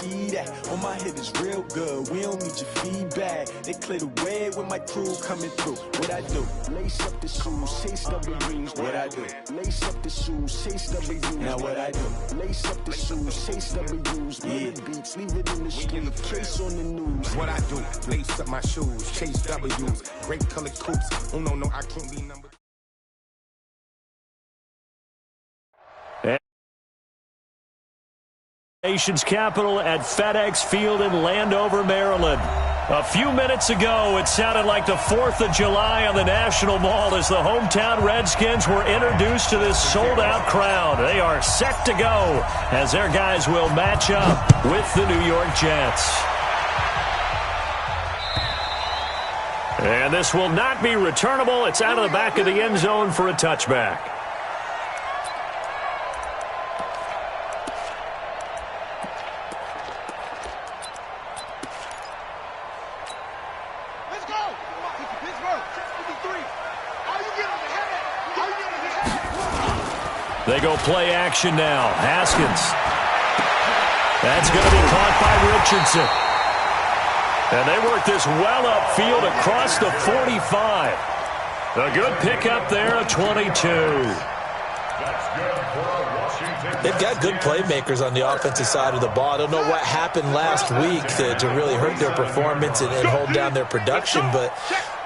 see that. On my head is real good, we don't need your feedback. They clear the way with my crew coming through. What I do? Lace up the shoes, chase W's. What I do? Lace up the shoes, chase W's. Now what I do? Lace up the shoes, chase W's. Yeah. Beats, leave it in the street, case on the news. What I do? Lace up my shoes, chase W's. Great colored coupes. Oh no, I can't be number. Nation's capital at FedEx Field in Landover, Maryland. A few minutes ago, it sounded like the 4th of July on the National Mall as the hometown Redskins were introduced to this sold-out crowd. They are set to go as their guys will match up with the New York Jets. And this will not be returnable. It's out of the back of the end zone for a touchback. They go play action now. Haskins. That's going to be caught by Richardson. And they work this well upfield across the 45. A good pickup there of 22. They've got good playmakers on the offensive side of the ball. I don't know what happened last week to really hurt their performance and hold down their production, but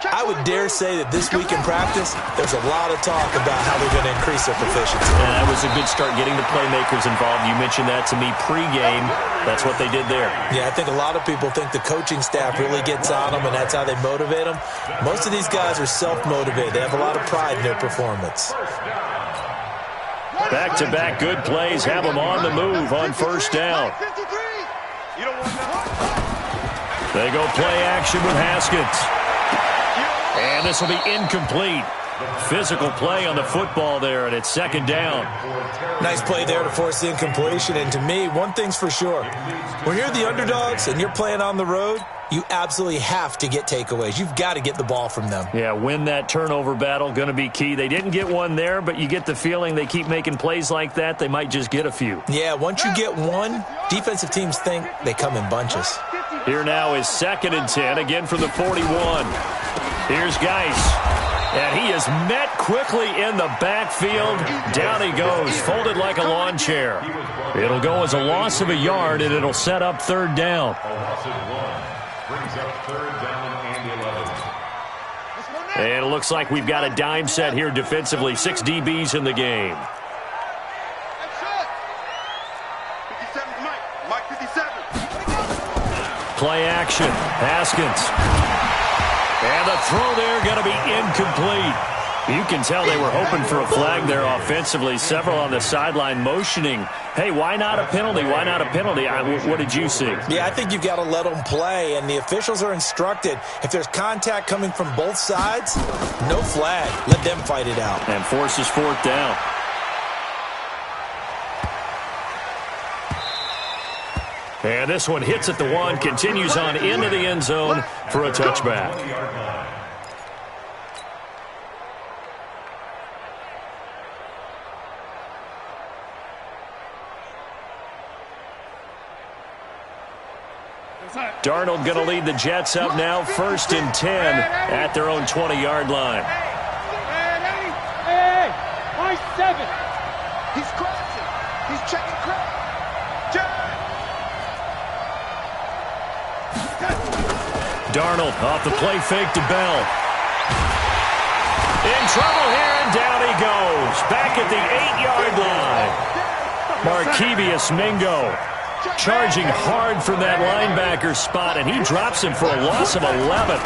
I would dare say that this week in practice, there's a lot of talk about how they're going to increase their proficiency. And that was a good start getting the playmakers involved. You mentioned that to me pregame. That's what they did there. Yeah, I think a lot of people think the coaching staff really gets on them, and that's how they motivate them. Most of these guys are self-motivated. They have a lot of pride in their performance. Back-to-back good plays have them on the move on first down. They go play action with Haskins. And this will be incomplete. Physical play on the football there, and it's second down. Nice play there to force the incompletion. And to me, one thing's for sure. When you're the underdogs and you're playing on the road, you absolutely have to get takeaways. You've got to get the ball from them. Yeah, win that turnover battle, going to be key. They didn't get one there, but you get the feeling they keep making plays like that, they might just get a few. Yeah, once you get one, defensive teams think they come in bunches. Here now is 2nd and 10, again from the 41. Here's Geis. And he is met quickly in the backfield. Down he goes, folded like a lawn chair. It'll go as a loss of a yard, and it'll set up third down. Brings up third down and 11. And it looks like we've got a dime set here defensively. 6 DBs in the game. Play action. Haskins. And the throw there going to be incomplete. You can tell they were hoping for a flag there offensively. Several on the sideline motioning, hey, why not a penalty? Why not a penalty? What did you see? Yeah, I think you've got to let them play, and the officials are instructed, if there's contact coming from both sides, no flag. Let them fight it out. And forces fourth down. And this one hits at the 1, continues on into the end zone for a touchback. Darnold going to lead the Jets up now, 1st and 10 at their own 20-yard line. Hey, my 7. He's crossing. He's checking crack. Darnold off the play fake to Bell. In trouble here, and down he goes. Back at the 8-yard line. Markevious Mingo charging hard from that linebacker spot, and he drops him for a loss of 11.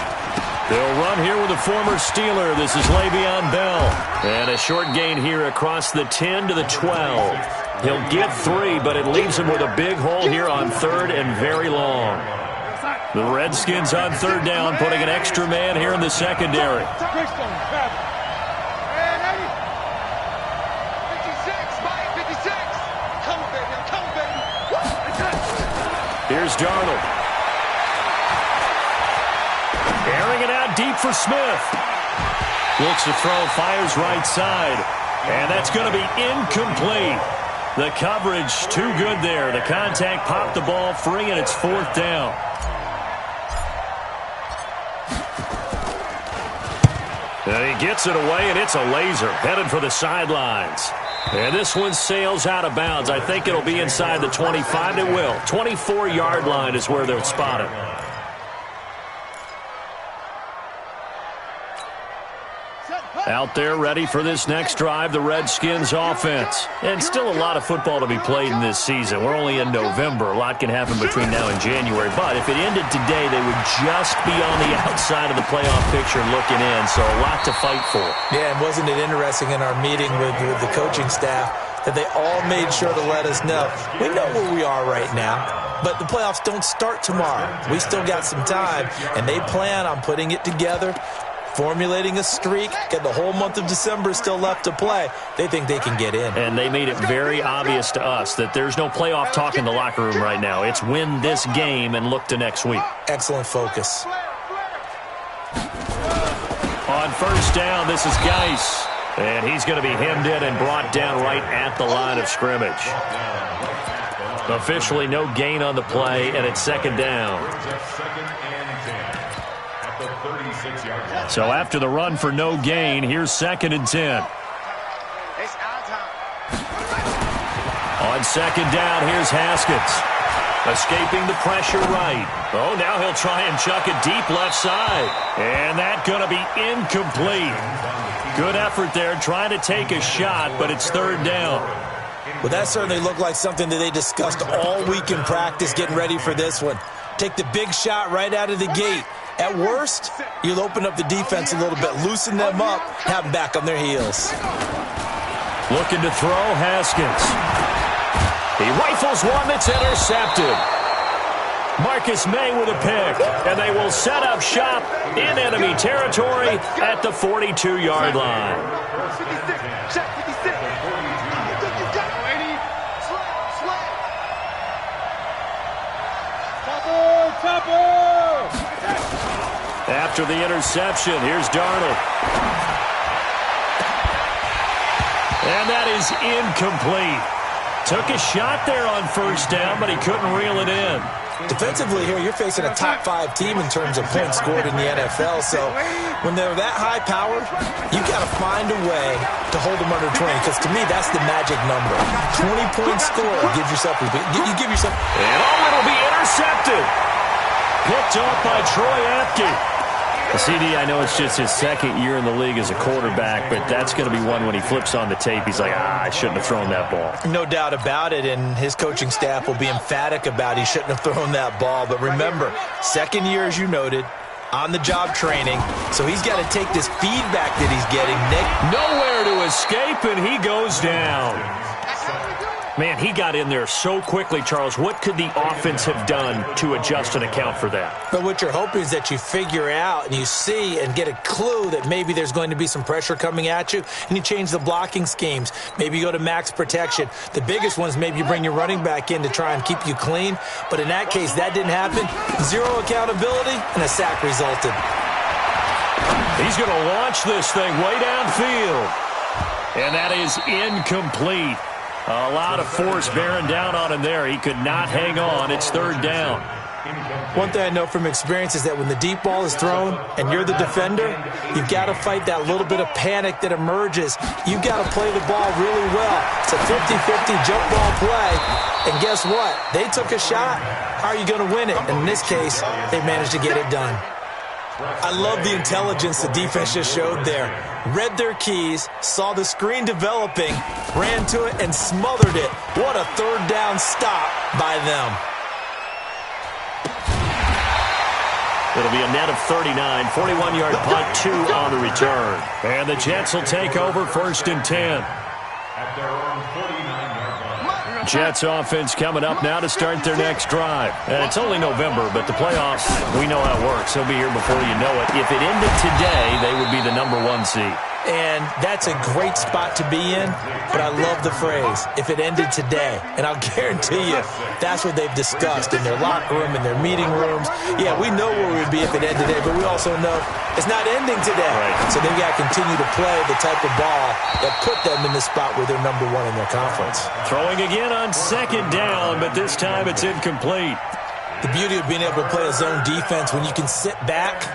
They'll run here with a former Steeler. This is Le'Veon Bell. And a short gain here across the 10 to the 12. He'll get 3, but it leaves him with a big hole here on 3rd and very long. The Redskins on 3rd down, putting an extra man here in the secondary. Here's Darnold. Airing it out deep for Smith. Looks to throw, fires right side. And that's going to be incomplete. The coverage too good there. The contact popped the ball free, and it's 4th down. And he gets it away, and it's a laser headed for the sidelines. And this one sails out of bounds. I think it'll be inside the 25. It will. 24-yard line is where they'll spot it. Out there ready for this next drive, the Redskins offense. And still a lot of football to be played in this season. We're only in November. A lot can happen between now and January. But if it ended today, they would just be on the outside of the playoff picture looking in. So a lot to fight for. Yeah, and wasn't it interesting in our meeting with the coaching staff that they all made sure to let us know. We know where we are right now, but the playoffs don't start tomorrow. We still got some time, and they plan on putting it together, formulating a streak, get the whole month of December still left to play. They think they can get in. And they made it very obvious to us that there's no playoff talk in the locker room right now. It's win this game and look to next week. Excellent focus. On 1st down, this is Geis. And he's going to be hemmed in and brought down right at the line of scrimmage. Officially no gain on the play, and it's 2nd down. So after the run for no gain, here's 2nd and 10. On 2nd down, here's Haskins. Escaping the pressure right. Oh, now he'll try and chuck it deep left side. And that's going to be incomplete. Good effort there, trying to take a shot, but it's 3rd down. Well, that certainly looked like something that they discussed all week in practice getting ready for this one. Take the big shot right out of the gate. At worst, you'll open up the defense a little bit, loosen them up, have them back on their heels. Looking to throw, Haskins. He rifles one that's intercepted. Marcus May with a pick, and they will set up shop in enemy territory at the 42-yard line. After the interception, here's Darnold. And that is incomplete. Took a shot there on 1st down, but he couldn't reel it in. Defensively here, you're facing a top 5 team in terms of points scored in the NFL. So when they're that high powered, you got to find a way to hold them under 20. Because to me, that's the magic number. 20-point score gives yourself. You give yourself. And it'll be intercepted. Picked off by Troy Apke. CD, I know it's just his 2nd year in the league as a quarterback, but that's going to be one when he flips on the tape. He's like, I shouldn't have thrown that ball. No doubt about it, and his coaching staff will be emphatic about he shouldn't have thrown that ball. But remember, 2nd year, as you noted, on-the-job training, so he's got to take this feedback that he's getting. Nowhere to escape, and he goes down. Man, he got in there so quickly, Charles. What could the offense have done to adjust and account for that? But what you're hoping is that you figure out and you see and get a clue that maybe there's going to be some pressure coming at you, and you change the blocking schemes. Maybe you go to max protection. The biggest ones, maybe you bring your running back in to try and keep you clean. But in that case, that didn't happen. 0 accountability, and a sack resulted. He's going to launch this thing way downfield. And that is incomplete. A lot of force bearing down on him there. He could not hang on. It's 3rd down. One thing I know from experience is that when the deep ball is thrown and you're the defender, you've got to fight that little bit of panic that emerges. You've got to play the ball really well. It's a 50-50 jump ball play. And guess what? They took a shot. How are you going to win it? And in this case, they managed to get it done. I love the intelligence the defense just showed there. Read their keys, saw the screen developing, ran to it, and smothered it. What a 3rd down stop by them. It'll be a net of 39, 41-yard punt, 2 on the return. And the Jets will take over 1st and 10. At their own 49-yard line. Jets offense coming up now to start their next drive. And it's only November, but the playoffs, we know how it works. They'll be here before you know it. If it ended today, they would be the #1 seed. And that's a great spot to be in, but I love the phrase, if it ended today. And I'll guarantee you, that's what they've discussed in their locker room, in their meeting rooms. Yeah, we know where we would be if it ended today, but we also know it's not ending today. Right. So they've got to continue to play the type of ball that put them in the spot where they're #1 in their conference. Throwing again on 2nd down, but this time it's incomplete. The beauty of being able to play a zone defense when you can sit back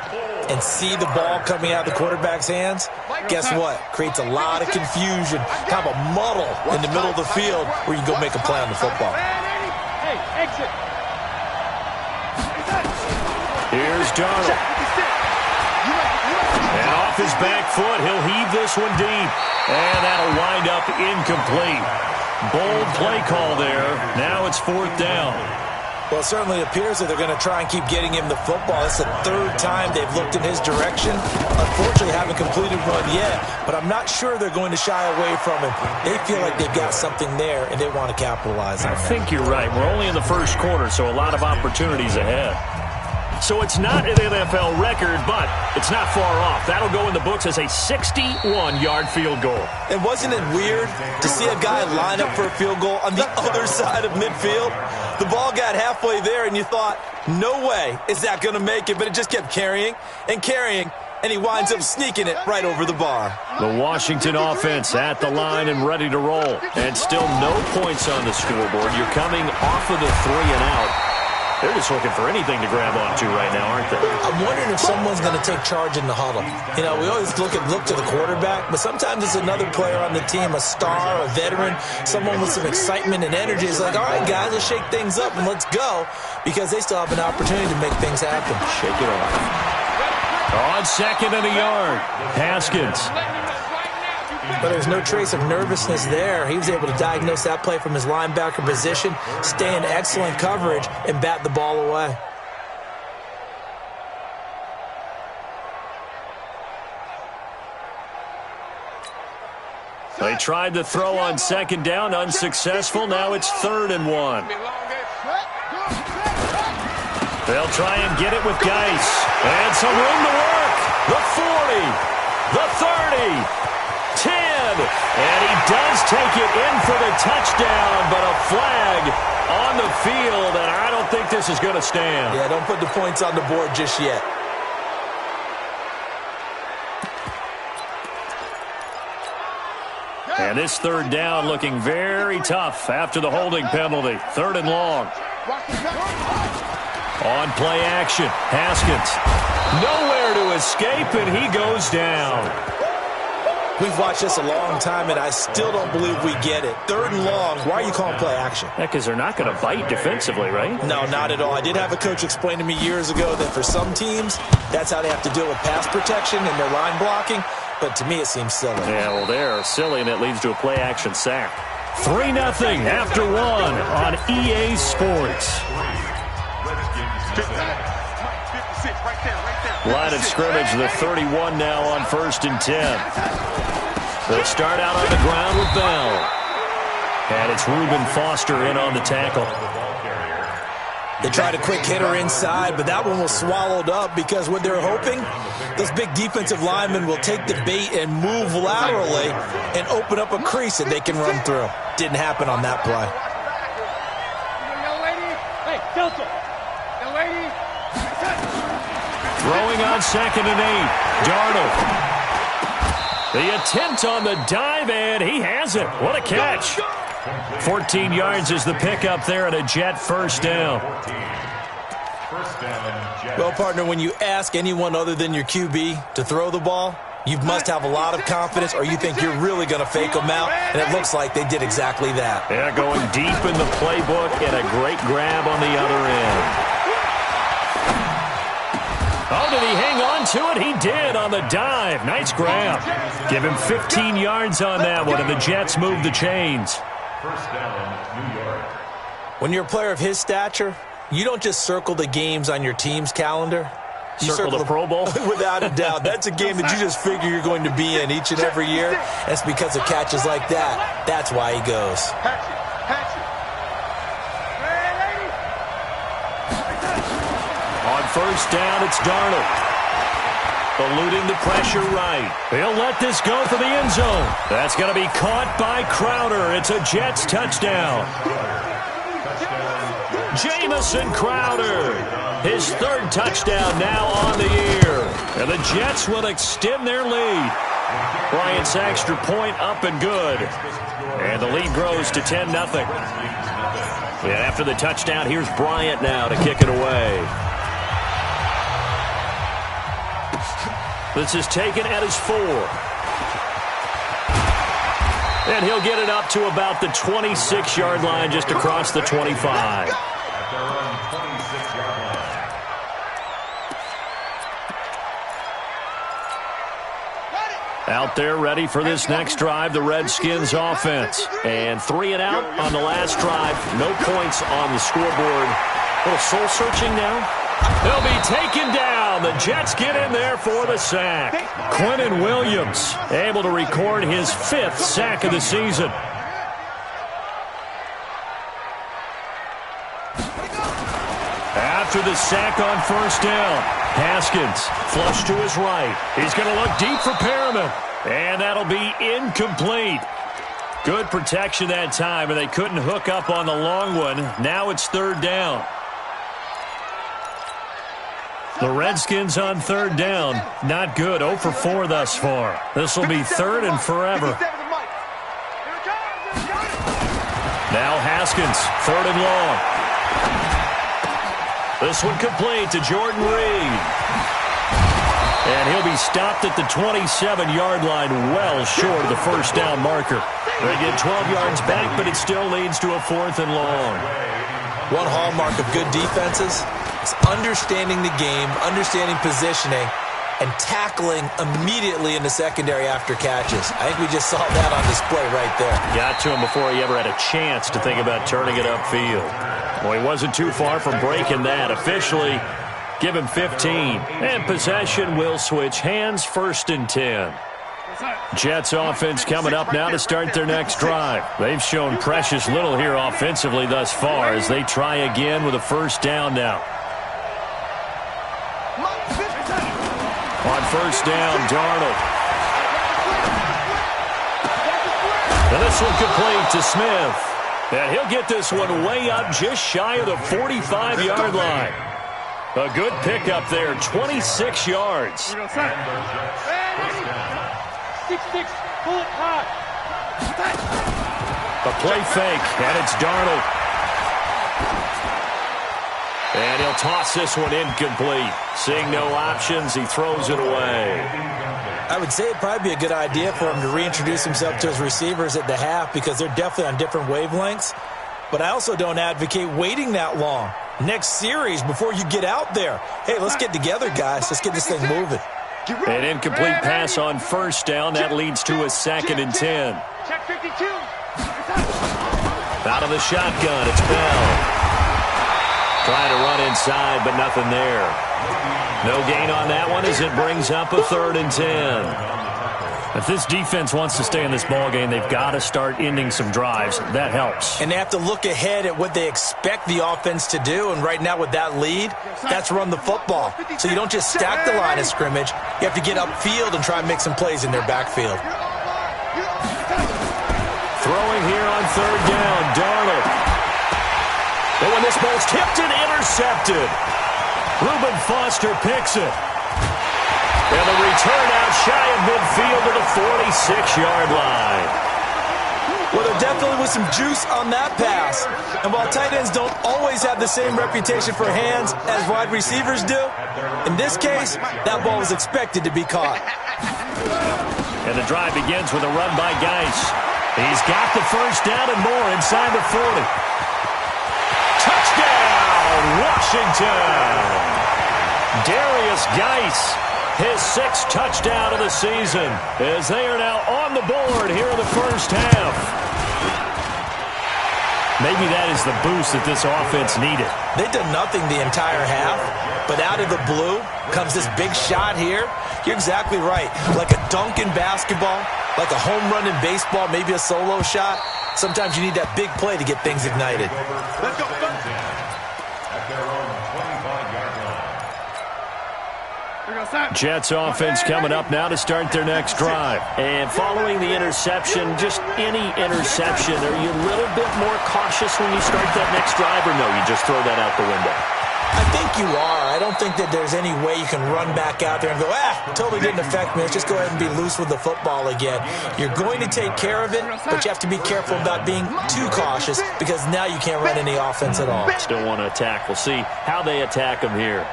and see the ball coming out of the quarterback's hands, guess what? Creates a lot of confusion, kind of a muddle in the middle of the field where you can go make a play on the football. Hey, exit. Here's Darnold. And off his back foot, he'll heave this one deep. And that'll wind up incomplete. Bold play call there. Now it's 4th down. Well, it certainly appears that they're going to try and keep getting him the football. It's the 3rd time they've looked in his direction. Unfortunately, haven't completed one yet, but I'm not sure they're going to shy away from him. They feel like they've got something there, and they want to capitalize on it. I think you're right. We're only in the 1st quarter, so a lot of opportunities ahead. So it's not an NFL record, but it's not far off. That'll go in the books as a 61-yard field goal. And wasn't it weird to see a guy line up for a field goal on the other side of midfield? The ball got halfway there, and you thought, no way is that going to make it, but it just kept carrying and carrying, and he winds up sneaking it right over the bar. The Washington offense at the line and ready to roll. And still no points on the scoreboard. You're coming off of the 3 and out. They're just looking for anything to grab onto right now, aren't they? I'm wondering if someone's going to take charge in the huddle. You know, we always look to the quarterback, but sometimes it's another player on the team, a star, a veteran, someone with some excitement and energy. It's like, all right, guys, let's shake things up and let's go, because they still have an opportunity to make things happen. Shake it off. On 2nd and a yard, Haskins. But there's no trace of nervousness there. He was able to diagnose that play from his linebacker position, stay in excellent coverage, and bat the ball away. They tried to throw on 2nd down, unsuccessful. Now it's 3rd and 1. They'll try and get it with Geis. And some room to work. The 40, the 30. 10, and he does take it in for the touchdown, but a flag on the field, and I don't think this is going to stand. Yeah, don't put the points on the board just yet. And this 3rd down looking very tough after the holding penalty. 3rd and long. On play action, Haskins. Nowhere to escape, and he goes down. We've watched this a long time, and I still don't believe we get it. 3rd and long, why are you calling play action? Yeah, because they're not going to bite defensively, right? No, not at all. I did have a coach explain to me years ago that for some teams, that's how they have to deal with pass protection and their line blocking, but to me it seems silly. Yeah, well, they're silly, and it leads to a play action sack. 3-0 after 1 on EA Sports. Line of scrimmage, the 31 now on 1st and 10. They'll start out on the ground with Bell. And it's Reuben Foster in on the tackle. They tried a quick hitter inside, but that one was swallowed up because what they're hoping, those big defensive linemen will take the bait and move laterally and open up a crease that they can run through. Didn't happen on that play. Throwing on 2nd and 8. Darnold. The attempt on the dive, and he has it. What a catch. 14 yards is the pickup there and a Jet 1st down. Well, partner, when you ask anyone other than your QB to throw the ball, you must have a lot of confidence, or you think you're really going to fake them out, and it looks like they did exactly that. Yeah, going deep in the playbook and a great grab on the other end. Oh, did he hang on to it? He did on the dive. Nice grab. Give him 15 yards on that one, and the Jets move the chains. 1st down, New York. When you're a player of his stature, you don't just circle the games on your team's calendar. You circle the Pro Bowl? Without a doubt. That's a game that you just figure you're going to be in each and every year. That's because of catches like that. That's why he goes. On 1st down, it's Darnold. eluding the pressure right. He'll let this go for the end zone. That's going to be caught by Crowder. It's a Jets touchdown. Jamison Crowder, his third touchdown now on the year. And the Jets will extend their lead. Bryant's extra point up and good. And the lead grows to 10-0. And after the touchdown, here's Bryant now to kick it away. This is taken at his 4. And he'll get it up to about the 26-yard line, just across the 25. Out there ready for this next drive, the Redskins offense. And 3 and out on the last drive. No points on the scoreboard. A little soul-searching now. They'll be taken down. The Jets get in there for the sack. Quentin Williams able to record his 5th sack of the season. After the sack on first down, Haskins flush to his right. He's going to look deep for Perriman. And that'll be incomplete. Good protection that time, and they couldn't hook up on the long one. Now it's 3rd down. The Redskins on 3rd down. Not good. 0 for 4 thus far. This will be 3rd and forever. Now Haskins, 3rd and long. This one complete to Jordan Reed. And he'll be stopped at the 27-yard line, well short of the first down marker. They get 12 yards back, but it still leads to a 4th and long. One hallmark of good defenses is understanding the game, understanding positioning, and tackling immediately in the secondary after catches. I think we just saw that on display right there. Got to him before he ever had a chance to think about turning it upfield. Well, he wasn't too far from breaking that. Officially, give him 15. And possession will switch hands, 1st and 10. Jets offense coming up now to start their next drive. They've shown precious little here offensively thus far as they try again with a 1st down now. On 1st down, Darnold. And this one complete to Smith. And he'll get this one way up just shy of the 45-yard line. A good pickup there, 26 yards. 6-6, pull it hard. A play fake, and it's Darnold. And he'll toss this one incomplete. Seeing no options, he throws it away. I would say it'd probably be a good idea for him to reintroduce himself to his receivers at the half because they're definitely on different wavelengths. But I also don't advocate waiting that long. Next series before you get out there. Hey, let's get together, guys. Let's get this thing moving. An incomplete pass on 1st down. That leads to a 2nd and 10. Check 52. Out of the shotgun, it's Bell. Trying to run inside, but nothing there. No gain on that one as it brings up a 3rd and 10. If this defense wants to stay in this ballgame, they've got to start ending some drives. That helps. And they have to look ahead at what they expect the offense to do. And right now with that lead, that's run the football. So you don't just stack the line of scrimmage. You have to get upfield and try and make some plays in their backfield. Throwing here on 3rd down, Darnold. And when this ball's tipped and intercepted, Reuben Foster picks it. And the return out shy of midfield to the 46-yard line. Well, there definitely was some juice on that pass. And while tight ends don't always have the same reputation for hands as wide receivers do, in this case, that ball was expected to be caught. And the drive begins with a run by Geis. He's got the 1st down and more inside the 40. Touchdown, Washington! Darius Geis, his 6th touchdown of the season, as they are now on the board here in the 1st half. Maybe that is the boost that this offense needed. They've done nothing the entire half, but out of the blue comes this big shot here. You're exactly right. Like a dunk in basketball, like a home run in baseball, maybe a solo shot. Sometimes you need that big play to get things ignited. Let's go. At their own 25-yard line. Jets offense coming up now to start their next drive. And following the interception, just any interception, are you a little bit more cautious when you start that next drive, or no, you just throw that out the window? I think you are. I don't think that there's any way you can run back out there and go, totally didn't affect me. Let's just go ahead and be loose with the football again. You're going to take care of it, but you have to be careful about being too cautious because now you can't run any offense at all. Still want to attack. We'll see how they attack them here.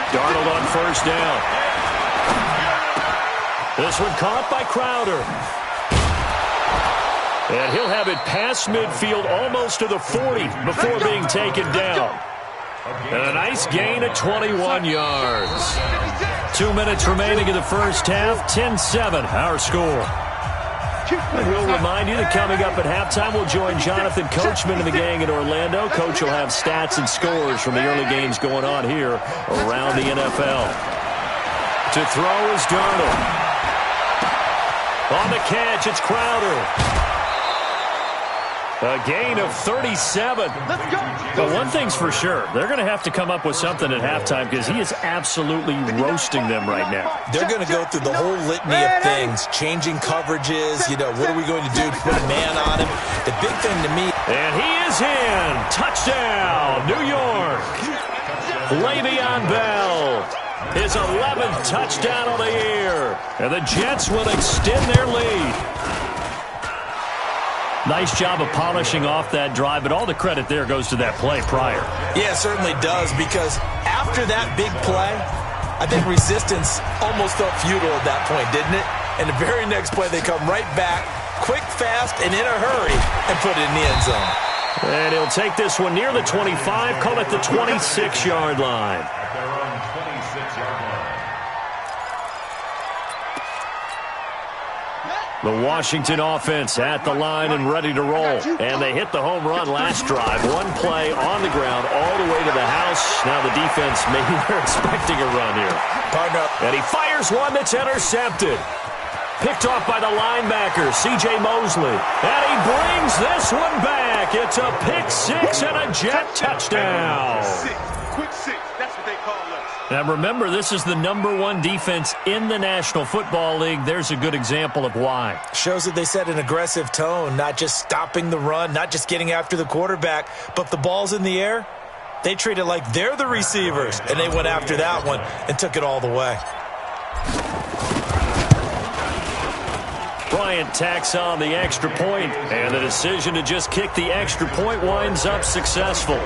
Darnold on first down. This one caught by Crowder. And he'll have it past midfield almost to the 40 before being taken down. And a nice gain of 21 yards. 2 minutes remaining in the first half. 10-7, our score. And we'll remind you that coming up at halftime, we'll join Jonathan Coachman and the gang in Orlando. Coach will have stats and scores from the early games going on here around the NFL. To throw is Darnold. On the catch, it's Crowder. A gain of 37. But one thing's for sure, they're going to have to come up with something at halftime because he is absolutely roasting them right now. They're going to go through the whole litany of things, changing coverages, what are we going to do to put a man on him? The big thing to me. And he is in. Touchdown, New York. Le'Veon Bell. His 11th touchdown of the year. And the Jets will extend their lead. Nice job of polishing off that drive, but all the credit there goes to that play prior. Yeah, it certainly does, because after that big play, I think resistance almost felt futile at that point, didn't it? And the very next play, they come right back, quick, fast, and in a hurry, and put it in the end zone. And he'll take this one near the 25, call it the 26-yard line. At their own 26-yard line. The Washington offense at the line and ready to roll. And they hit the home run last drive. One play on the ground all the way to the house. Now the defense, maybe they're expecting a run here. Partner. And he fires one that's intercepted. Picked off by the linebacker, C.J. Mosley. And he brings this one back. It's a pick six and a Jet touchdown. Quick six. That's what they call us. Now remember, this is the #1 defense in the National Football League. There's a good example of why. Shows that they set an aggressive tone, not just stopping the run, not just getting after the quarterback, but the ball's in the air. They treat it like they're the receivers, and they went after that one and took it all the way. Bryant tacks on the extra point, and the decision to just kick the extra point winds up successful.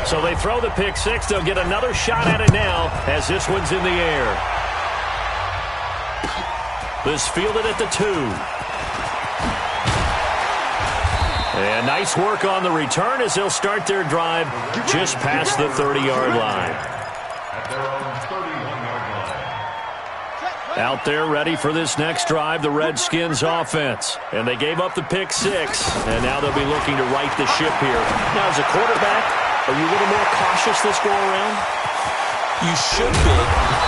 So they throw the pick six. They'll get another shot at it now as this one's in the air. This fielded at the 2. And nice work on the return as they'll start their drive just past the 30-yard line. At their own 31-yard line. Out there ready for this next drive, the Redskins offense. And they gave up the pick six, and now they'll be looking to right the ship here. Now, as a quarterback, are you a little more cautious this go around? You should be,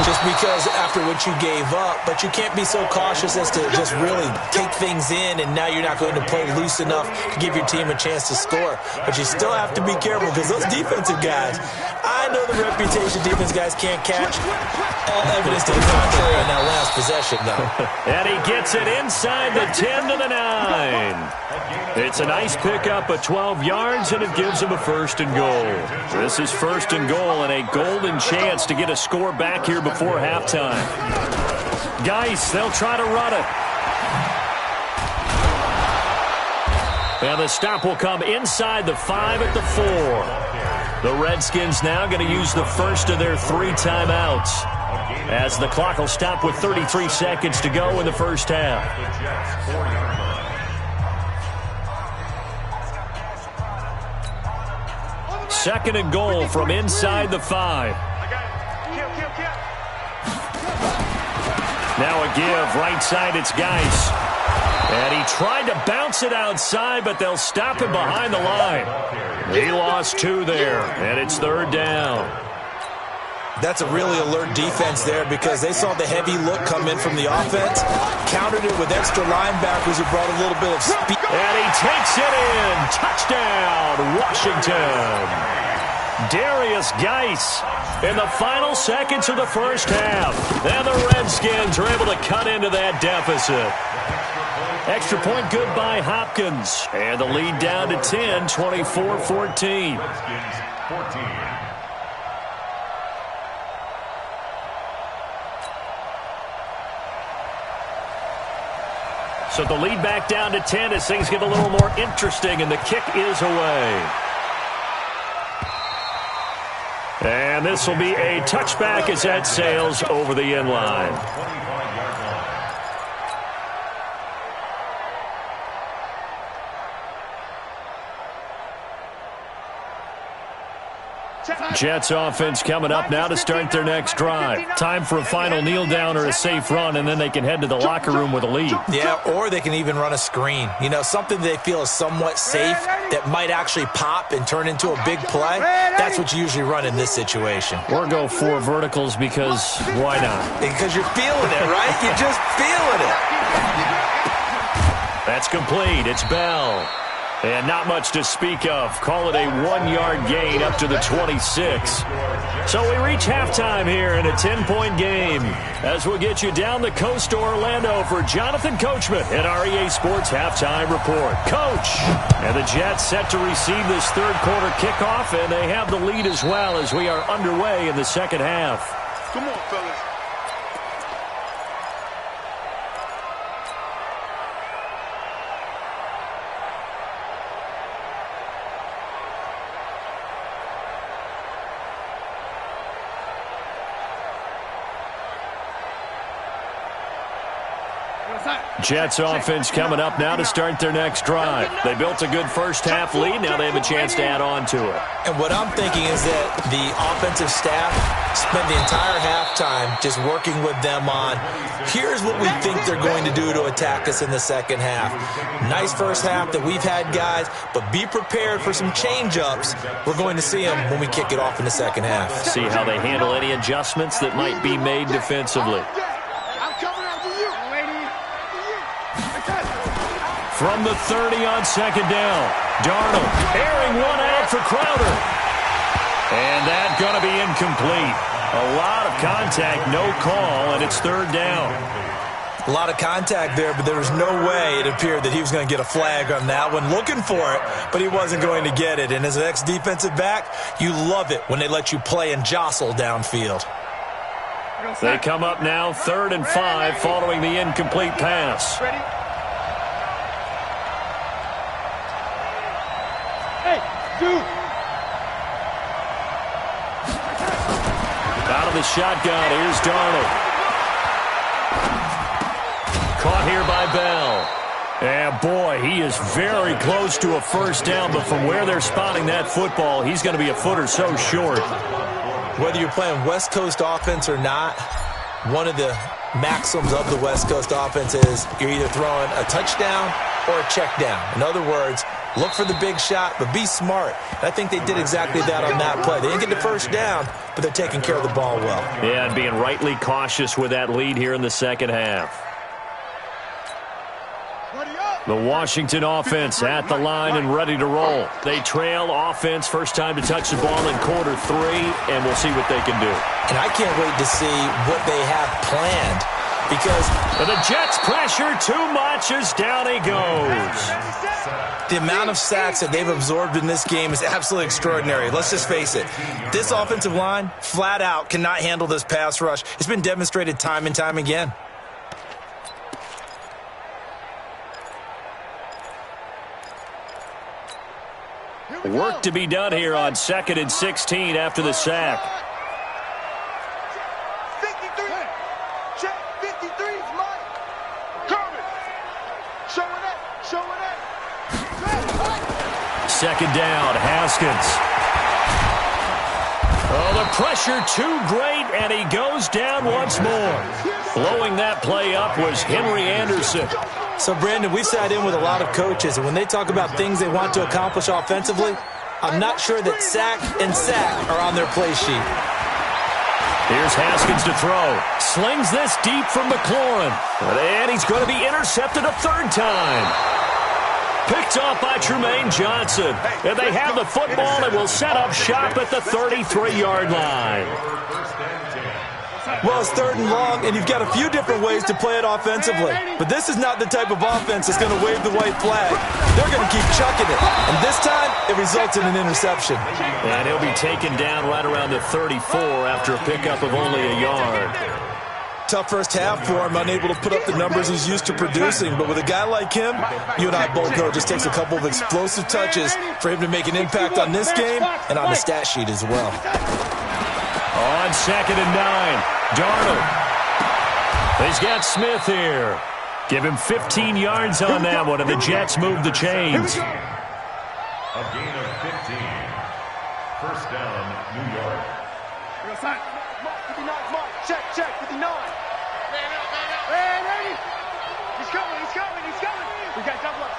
just because after what you gave up, but you can't be so cautious as to just really take things in, and now you're not going to play loose enough to give your team a chance to score. But you still have to be careful, because those defensive guys, I know the reputation defense guys can't catch. All evidence to the contrary on that last possession, though. And he gets it inside the 10 to the 9. It's a nice pickup of 12 yards, and it gives him a first and goal. This is first and goal, and a golden chance to get a score back here before halftime. Geis, they'll try to run it. And the stop will come inside the 5 at the 4. The Redskins now going to use the first of their 3 timeouts, as the clock will stop with 33 seconds to go in the first half. Second and goal from inside the 5. Now a give, right side, it's Geis. And he tried to bounce it outside, but they'll stop him behind the line. He lost 2 there, and it's third down. That's a really alert defense there because they saw the heavy look come in from the offense, countered it with extra linebackers who brought a little bit of speed. And he takes it in. Touchdown, Washington. Darius Geis in the final seconds of the first half. And the Redskins are able to cut into that deficit. Extra point good by Hopkins. And the lead down to 10, 24-14. Redskins 14. So the lead back down to 10 as things get a little more interesting, and the kick is away. And this will be a touchback as that sails over the end line. 25-yard line. Jets offense coming up now to start their next drive. Time for a final kneel down or a safe run, and then they can head to the locker room with a lead. Yeah, or they can even run a screen. You know, something they feel is somewhat safe that might actually pop and turn into a big play. That's what you usually run in this situation. Or go 4 verticals because why not? Because you're feeling it, right? You're just feeling it. That's complete. It's Bell. And not much to speak of. Call it a 1-yard gain up to the 26. So we reach halftime here in a 10-point game. As we'll get you down the coast to Orlando for Jonathan Coachman at our EA Sports Halftime Report. Coach! And the Jets set to receive this third quarter kickoff, and they have the lead as well as we are underway in the second half. Come on, fellas. Jets offense coming up now to start their next drive. They built a good first half lead. Now they have a chance to add on to it. And what I'm thinking is that the offensive staff spent the entire halftime just working with them on, here's what we think they're going to do to attack us in the second half. Nice first half that we've had, guys, but be prepared for some change-ups. We're going to see them when we kick it off in the second half. See how they handle any adjustments that might be made defensively. From the 30 on second down, Darnold airing one out for Crowder. And that's going to be incomplete. A lot of contact, no call, and it's third down. A lot of contact there, but there was no way it appeared that he was going to get a flag on that one. Looking for it, but he wasn't going to get it. And as an ex-defensive back, you love it when they let you play and jostle downfield. They come up now 3rd and 5 following the incomplete pass. Out of the shotgun, here's Darnold. Caught here by Bell. And boy, he is very close to a first down, but from where they're spotting that football, he's going to be a foot or so short. Whether you're playing West Coast offense or not, one of the maxims of the West Coast offense is you're either throwing a touchdown or a check down. In other words, look for the big shot, but be smart. And I think they did exactly that on that play. They didn't get the first down, but they're taking care of the ball well. Yeah, and being rightly cautious with that lead here in the second half. The Washington offense at the line and ready to roll. They trail offense, first time to touch the ball in quarter 3, and we'll see what they can do. And I can't wait to see what they have planned. Because the Jets pressure too much as down he goes. The amount of sacks that they've absorbed in this game is absolutely extraordinary. Let's just face it. This offensive line, flat out, cannot handle this pass rush. It's been demonstrated time and time again. Work to be done here on 2nd and 16 after the sack. 53. Check 53 is mine. Coming. Showing up. Second down, Haskins. Oh, the pressure too great, and he goes down once more. Blowing that play up was Henry Anderson. So, Brandon, we've sat in with a lot of coaches, and when they talk about things they want to accomplish offensively, I'm not sure that sack and sack are on their play sheet. Here's Haskins to throw. Slings this deep from McLaurin. And he's going to be intercepted a third time. Picked off by Trumaine Johnson. And they have the football and will set up shop at the 33-yard line. Well, it's 3rd and long, and you've got a few different ways to play it offensively. But this is not the type of offense that's going to wave the white flag. They're going to keep chucking it. And this time, it results in an interception. And he'll be taken down right around the 34 after a pickup of only a yard. Tough first half for him, unable to put up the numbers he's used to producing. But with a guy like him, you and I both know it just takes a couple of explosive touches for him to make an impact on this game and on the stat sheet as well. On 2nd and 9, Darnold. He's got Smith here. Give him 15 yards on that one, and the Jets move the chains. A gain of 15. First down, New York. Check, 59. Man, Eddie. He's coming. We got double up.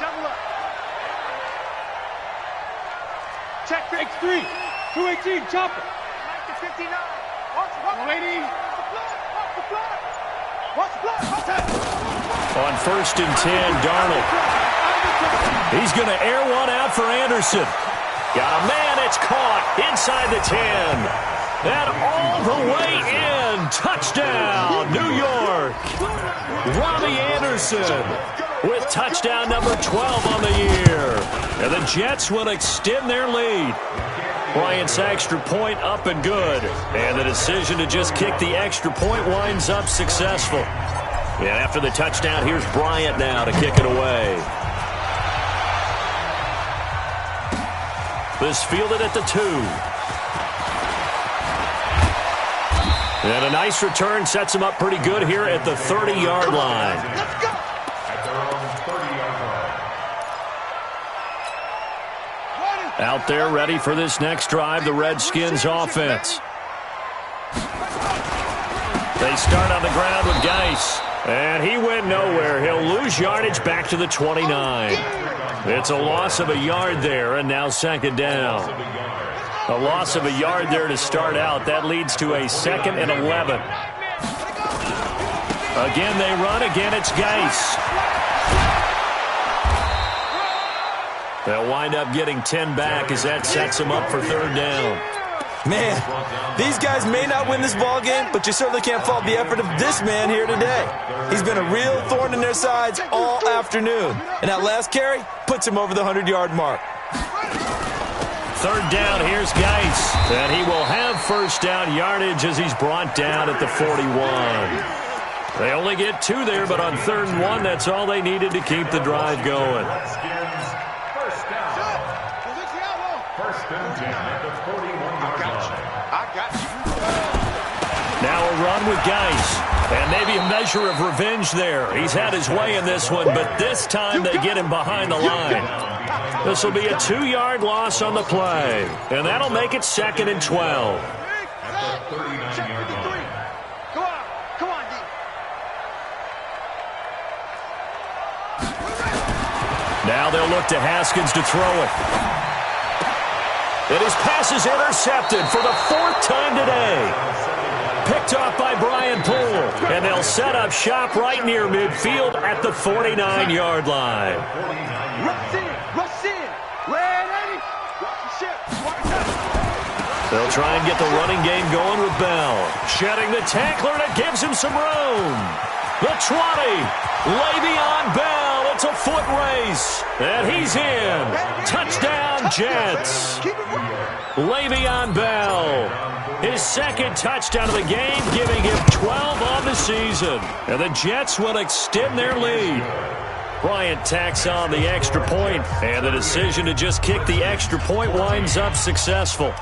Check, X3. 218, chopper. 59. Watch, 180. Watch the block. On 1st and 10, Darnold. He's going to air one out for Anderson. Got a man, it's caught inside the 10. And all the way in. Touchdown, New York. Robbie Anderson with touchdown number 12 on the year. And the Jets will extend their lead. Bryant's extra point up and good. And the decision to just kick the extra point winds up successful. And after the touchdown, here's Bryant now to kick it away. This fielded at the 2. And a nice return sets him up pretty good here at the 30-yard line. Let's go. At their own 30-yard line. Out there ready for this next drive, the Redskins offense. They start on the ground with Geis. And he went nowhere. He'll lose yardage back to the 29. It's a loss of a yard there, and now 2nd down. A loss of a yard there to start out. That leads to a 2nd and 11. Again, they run. Again, it's Geis. They'll wind up getting 10 back as that sets them up for 3rd down. Man, these guys may not win this ball game, but you certainly can't fault the effort of this man here today. He's been a real thorn in their sides all afternoon. And that last carry puts him over the 100-yard mark. 3rd down, here's Geis. And he will have 1st down yardage as he's brought down at the 41. They only get 2 there, but on 3rd and 1, that's all they needed to keep the drive going. Redskins, first down. First and 10 at the 41-yard line. I got you. Now a run with Geis. And maybe a measure of revenge there. He's had his way in this one, but this time they get him behind the line. This will be a 2-yard loss on the play. And that'll make it 2nd and 12. At the 39-yard line. Come on, D. Now they'll look to Haskins to throw it. And his pass is intercepted for the 4th time today. Picked off by Brian Poole. And they'll set up shop right near midfield at the 49-yard line. Rush in. Red Eddie. Watch the ship. They'll try and get the running game going with Bell. Shedding the tackler, and it gives him some room. The 20. Le'Veon Bell. It's a foot race. And he's in. Touchdown, Jets. Le'Veon Bell. His 2nd touchdown of the game, giving him 12 on the season. And the Jets will extend their lead. Bryant tacks on the extra point, and the decision to just kick the extra point winds up successful.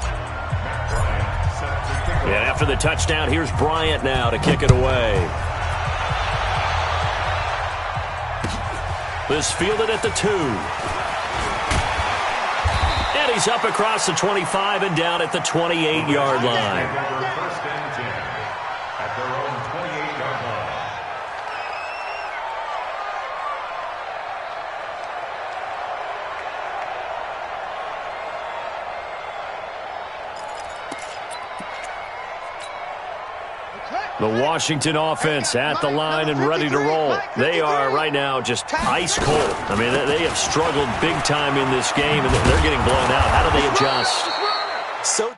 And after the touchdown, here's Bryant now to kick it away. This fielded at the 2. And he's up across the 25 and down at the 28-yard line. First and 10 at their own 28-yard line. The Washington offense at the line and ready to roll. They are right now just ice cold. I mean, they have struggled big time in this game, and they're getting blown out. How do they adjust? So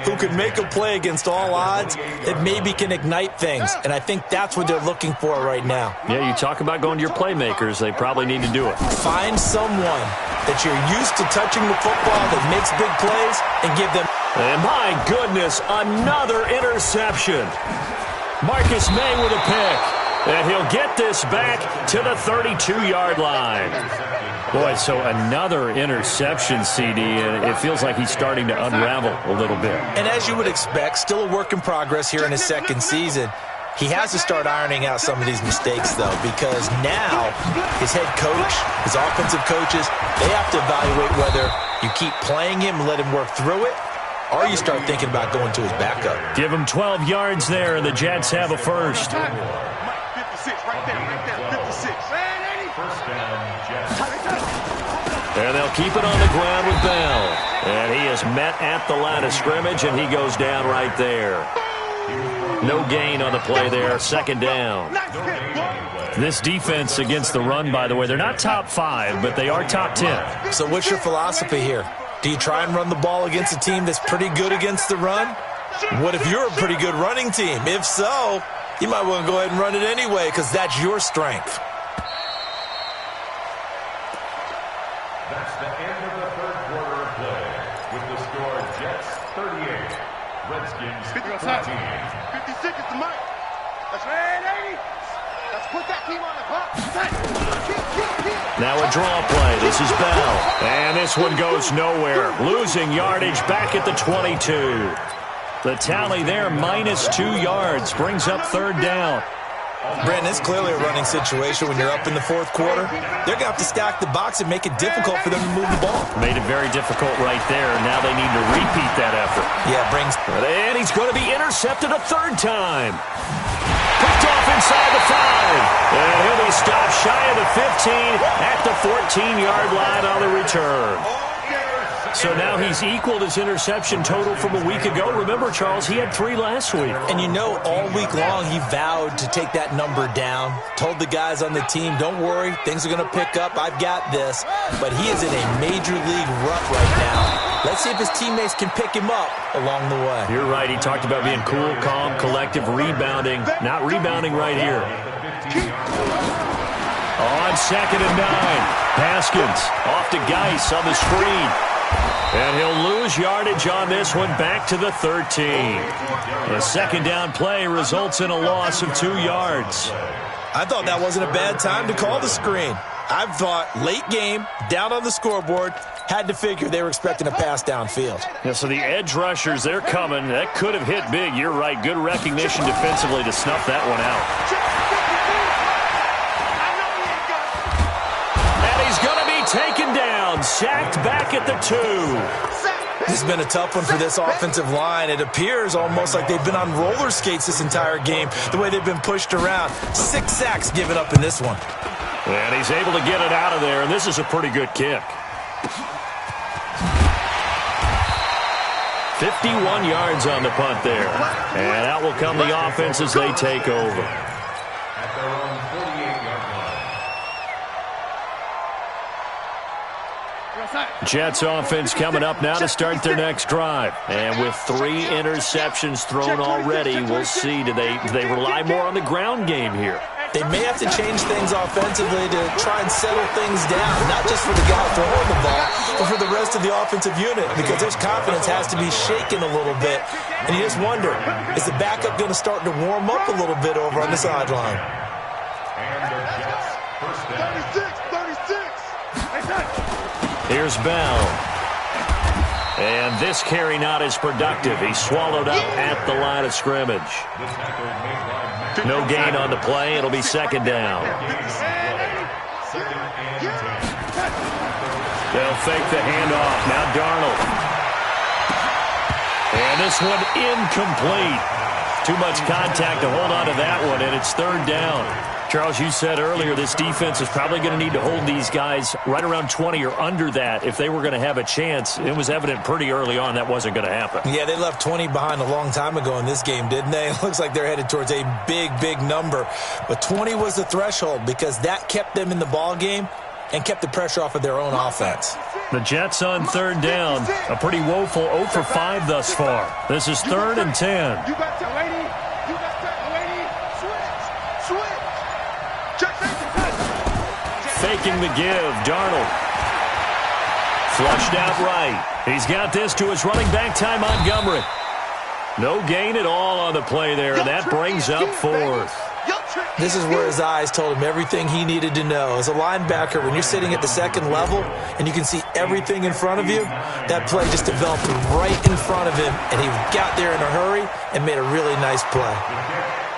who can make a play against all odds that maybe can ignite things. And I think that's what they're looking for right now. Yeah, you talk about going to your playmakers. They probably need to do it. Find someone that you're used to touching the football that makes big plays and give them. And my goodness, another interception. Marcus May with a pick. And he'll get this back to the 32-yard line. Boy, so another interception, CD, and it feels like he's starting to unravel a little bit. And as you would expect, still a work in progress here in his second season. He has to start ironing out some of these mistakes, though, because now his head coach, his offensive coaches, they have to evaluate whether you keep playing him and let him work through it, or you start thinking about going to his backup. Give him 12 yards there, and the Jets have a first. 56, right there, 56. First down, Jets. And they'll keep it on the ground with Bell. And he is met at the line of scrimmage, and he goes down right there. No gain on the play there, second down. This defense against the run, by the way, they're not top 5, but they are top 10. So what's your philosophy here? Do you try and run the ball against a team that's pretty good against the run? What if you're a pretty good running team? If so, you might want to go ahead and run it anyway because that's your strength. That's the end of the third quarter of play. With the score, Jets 38, Redskins 14. 56 is the mic. That's right, 80. Let's put that team on the clock. Now a draw play. This is Bell. And this one goes nowhere. Losing yardage back at the 22. The tally there, -2 yards. Brings up third down. Brandon, it's clearly a running situation when you're up in the fourth quarter. They're going to have to stack the box and make it difficult for them to move the ball. Made it very difficult right there. Now they need to repeat that effort. Yeah, it brings. And he's going to be intercepted a third time. Picked off inside the 5. And he'll be stopped shy of the 15 at the 14-yard line on the return. So now he's equaled his interception total from a week ago. Remember, Charles, he had 3 last week. And you know, all week long he vowed to take that number down. Told the guys on the team, don't worry, things are going to pick up. I've got this. But he is in a major league rut right now. Let's see if his teammates can pick him up along the way. You're right. He talked about being cool, calm, collective, rebounding. Not rebounding right here. On 2nd and 9. Haskins off to Geis on the screen. And he'll lose yardage on this one back to the 13. The second down play results in a loss of 2 yards. I thought that wasn't a bad time to call the screen. I thought late game, down on the scoreboard, had to figure they were expecting a pass downfield. Yeah, so the edge rushers, they're coming. That could have hit big. You're right. Good recognition defensively to snuff that one out. And he's going to be taken down. Sacked back at the 2. This has been a tough one for this offensive line. It appears almost like they've been on roller skates this entire game, the way they've been pushed around. 6 sacks given up in this one. And he's able to get it out of there, and this is a pretty good kick. 51 yards on the punt there. And out will come the offense as they take over. At their own 48-yard line. Jets offense coming up now to start their next drive. And with 3 interceptions thrown already, we'll see. Do they rely more on the ground game here? They may have to change things offensively to try and settle things down, not just for the guy throwing the ball, but for the rest of the offensive unit, because their confidence has to be shaken a little bit. And you just wonder, is the backup going to start to warm up a little bit over on the sideline? And the Jets first down. 36. Here's Bell. And this carry not as productive. He's swallowed up at the line of scrimmage. No gain on the play. It'll be second down. They'll fake the handoff. Now Darnold. And this one incomplete. Too much contact to hold on to that one, and it's third down. Charles, you said earlier this defense is probably going to need to hold these guys right around 20 or under that if they were going to have a chance. It was evident pretty early on that wasn't going to happen. Yeah, they left 20 behind a long time ago in this game, didn't they? It looks like they're headed towards a big, big number. But 20 was the threshold because that kept them in the ball game and kept the pressure off of their own offense. The Jets on third down. A pretty woeful 0 for 5 thus far. This is 3rd and 10. You got that lady. You got that lady. Switch. Faking the give. Darnold. Flushed out right. He's got this to his running back, Ty Montgomery. No gain at all on the play there, and that brings up 4th. This is where his eyes told him everything he needed to know. As a linebacker, when you're sitting at the second level and you can see everything in front of you, that play just developed right in front of him, and he got there in a hurry and made a really nice play.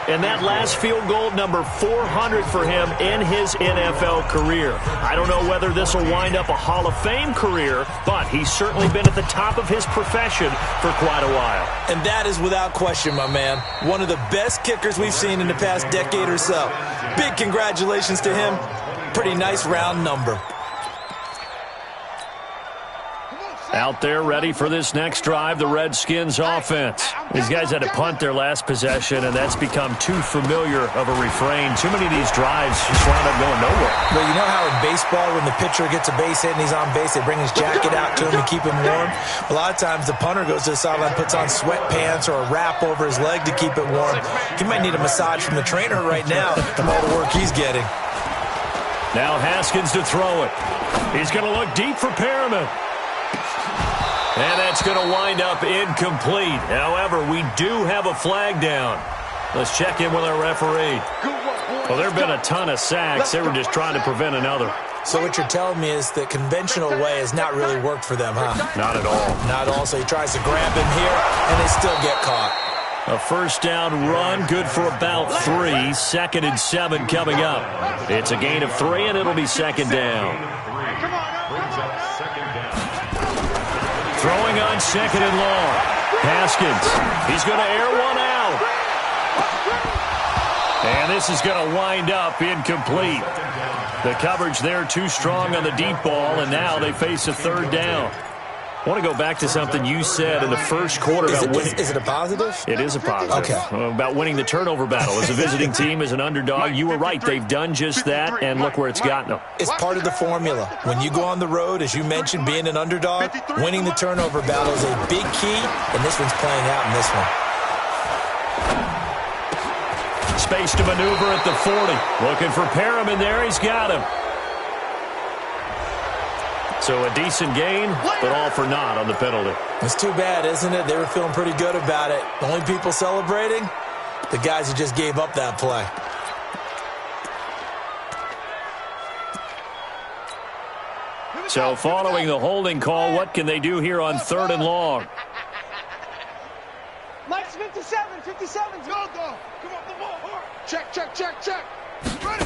And that last field goal, number 400 for him in his NFL career. I don't know whether this will wind up a Hall of Fame career, but he's certainly been at the top of his profession for quite a while. And that is without question, my man. One of the best kickers we've seen in the past decade or so. Big congratulations to him. Pretty nice round number. Out there ready for this next drive, the Redskins offense. These guys had to punt their last possession, and that's become too familiar of a refrain. Too many of these drives just wound up going nowhere. Well, you know how in baseball when the pitcher gets a base hit and he's on base, they bring his jacket out to him to keep him warm? A lot of times the punter goes to the sideline, puts on sweatpants or a wrap over his leg to keep it warm. He might need a massage from the trainer right now from all the work he's getting. Now Haskins to throw it. He's going to look deep for Perriman. And that's going to wind up incomplete. However, we do have a flag down. Let's check in with our referee. Well, there have been a ton of sacks. They were just trying to prevent another. So what you're telling me is the conventional way has not really worked for them, huh? Not at all. Not at all. So he tries to grab him here, and they still get caught. A first down run, good for about 3. 2nd and 7 coming up. It's a gain of 3, and it'll be 2nd down. Throwing on 2nd and long. Haskins. He's going to air one out. And this is going to wind up incomplete. The coverage there too strong on the deep ball, and now they face a 3rd down. I want to go back to something you said in the first quarter about winning. Is it a positive? It is a positive. Okay. About winning the turnover battle. As a visiting team, as an underdog, you were right. They've done just that, and look where it's gotten them. It's part of the formula. When you go on the road, as you mentioned, being an underdog, winning the turnover battle is a big key, and this one's playing out in this one. Space to maneuver at the 40. Looking for Perriman there. He's got him. So a decent gain, but all for naught on the penalty. It's too bad, isn't it? They were feeling pretty good about it. The only people celebrating, the guys who just gave up that play. So following the holding call, what can they do here on 3rd and long? Mike's 57. 57. Go. Come on, the ball. Check. Ready.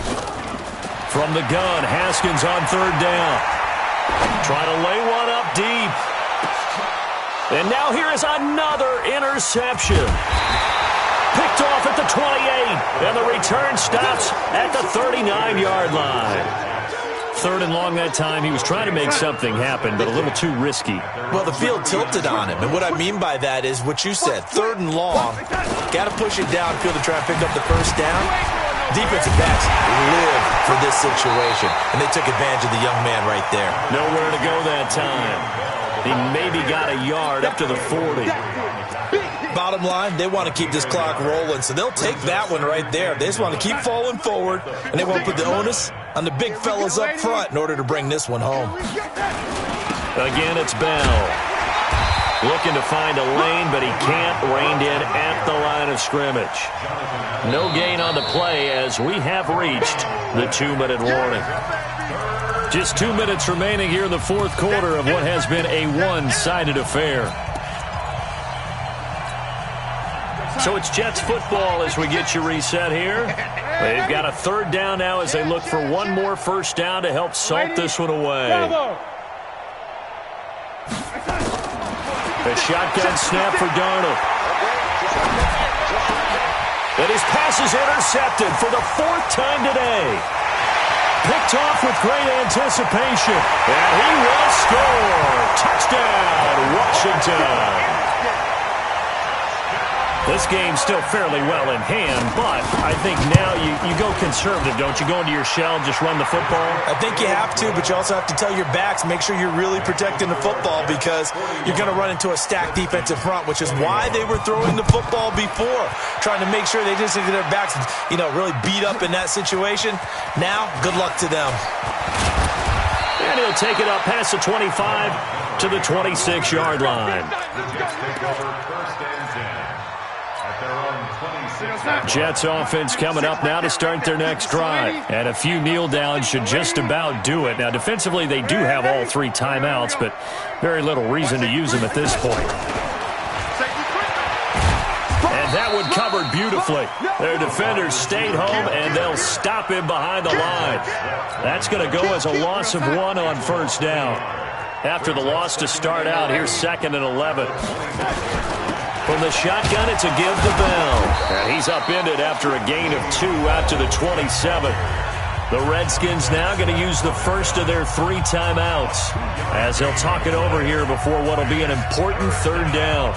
From the gun, Haskins on 3rd down. Trying to lay one up deep. And now here is another interception. Picked off at the 28. And the return stops at the 39-yard line. 3rd and long that time. He was trying to make something happen, but a little too risky. Well, the field tilted on him. And what I mean by that is what you said. 3rd and long. Got to push it downfield to try and pick up the first down. Defensive backs live for this situation, and they took advantage of the young man right there. Nowhere to go that time. He maybe got a yard up to the 40. Bottom line, they want to keep this clock rolling, so they'll take that one right there. They just want to keep falling forward, and they won't put the onus on the big fellas up front in order to bring this one home. Again, it's Bell. Looking to find a lane, but he can't. Reined in at the line of scrimmage. No gain on the play as we have reached the 2-minute warning. Just 2 minutes remaining here in the 4th quarter of what has been a one-sided affair. So it's Jets football as we get you reset here. They've got a 3rd down now as they look for one more first down to help salt this one away. A shotgun snap for Darnold. And his pass is intercepted for the 4th time today. Picked off with great anticipation. And he will score. Touchdown, Washington. This game's still fairly well in hand, but I think now you go conservative, don't you? Go into your shell, just run the football? I think you have to, but you also have to tell your backs, make sure you're really protecting the football because you're going to run into a stacked defensive front, which is why they were throwing the football before, trying to make sure they just get their backs, really beat up in that situation. Now, good luck to them. And he'll take it up past the 25 to the 26-yard line. Jets offense coming up now to start their next drive. And a few kneel downs should just about do it. Now, defensively, they do have all 3 timeouts, but very little reason to use them at this point. And that one covered beautifully. Their defenders stayed home, and they'll stop him behind the line. That's going to go as a loss of 1 on first down. After the loss to start out, here's 2nd and 11. From the shotgun, it's a give to Bell. And he's upended after a gain of 2 out to the 27. The Redskins now going to use the first of their 3 timeouts as they'll talk it over here before what will be an important 3rd down.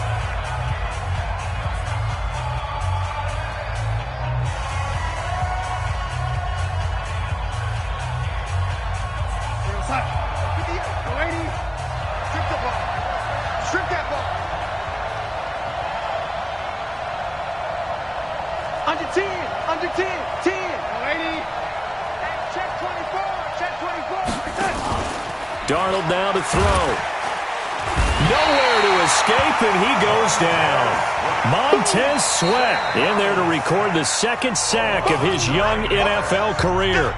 Under 10, 10. Lady. Check 24, check 24. Darnold now to throw. Nowhere to escape, and he goes down. Montez Sweat in there to record the 2nd sack of his young NFL career.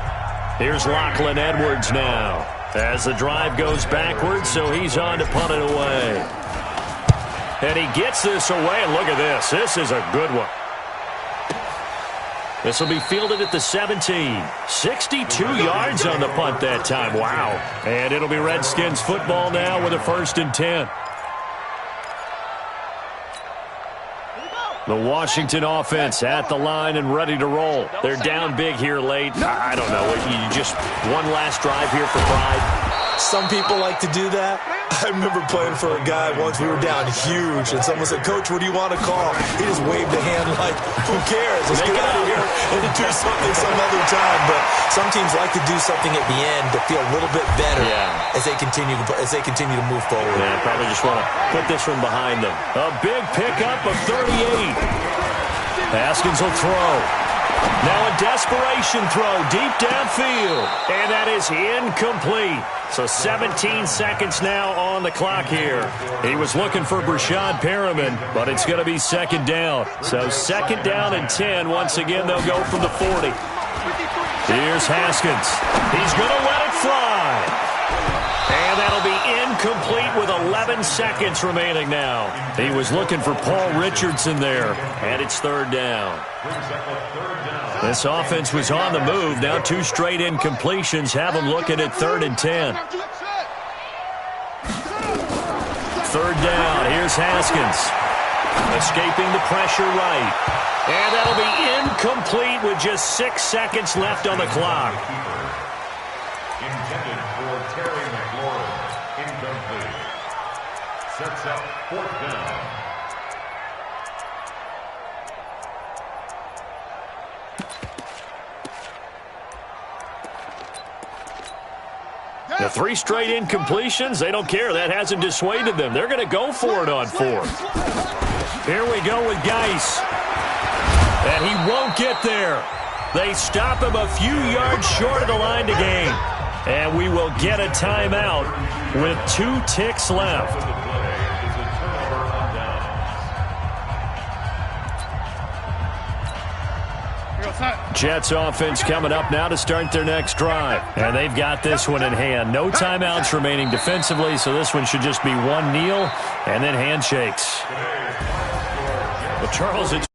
Here's Lachlan Edwards now as the drive goes backwards, so he's on to punt it away. And he gets this away, and look at this. This is a good one. This will be fielded at the 17. 62 yards on the punt that time. Wow. And it'll be Redskins football now with a 1st and 10. The Washington offense at the line and ready to roll. They're down big here late. I don't know. You just one last drive here for pride. Some people like to do that. I remember playing for a guy once. We were down huge, and someone said, "Coach, what do you want to call?" He just waved a hand like, "Who cares? Let's get out of here and do something some other time." But some teams like to do something at the end to feel a little bit better as they continue to move forward. Yeah, probably just want to put this one behind them. A big pickup of 38. Haskins will throw. Now a desperation throw deep downfield. And that is incomplete. So 17 seconds now on the clock here. He was looking for Brashad Perriman, but it's going to be 2nd down. So 2nd down and 10. Once again, they'll go from the 40. Here's Haskins. He's going to let it fly. And that'll be incomplete with 11 seconds remaining now. He was looking for Paul Richardson there. And it's 3rd down. This offense was on the move. Now 2 straight incompletions have them looking at 3rd and 10. 3rd down. Here's Haskins. Escaping the pressure right. And that'll be incomplete with just 6 seconds left on the clock. Intended for Terry McLaurin. Incomplete. Sets up 4th down. The 3 straight incompletions, they don't care. That hasn't dissuaded them. They're going to go for it on 4th. Here we go with Geis. And he won't get there. They stop him a few yards short of the line to gain. And we will get a timeout with 2 ticks left. Jets offense coming up now to start their next drive. And they've got this one in hand. No timeouts remaining defensively, so this one should just be 1 kneel and then handshakes. Well, Charles, it's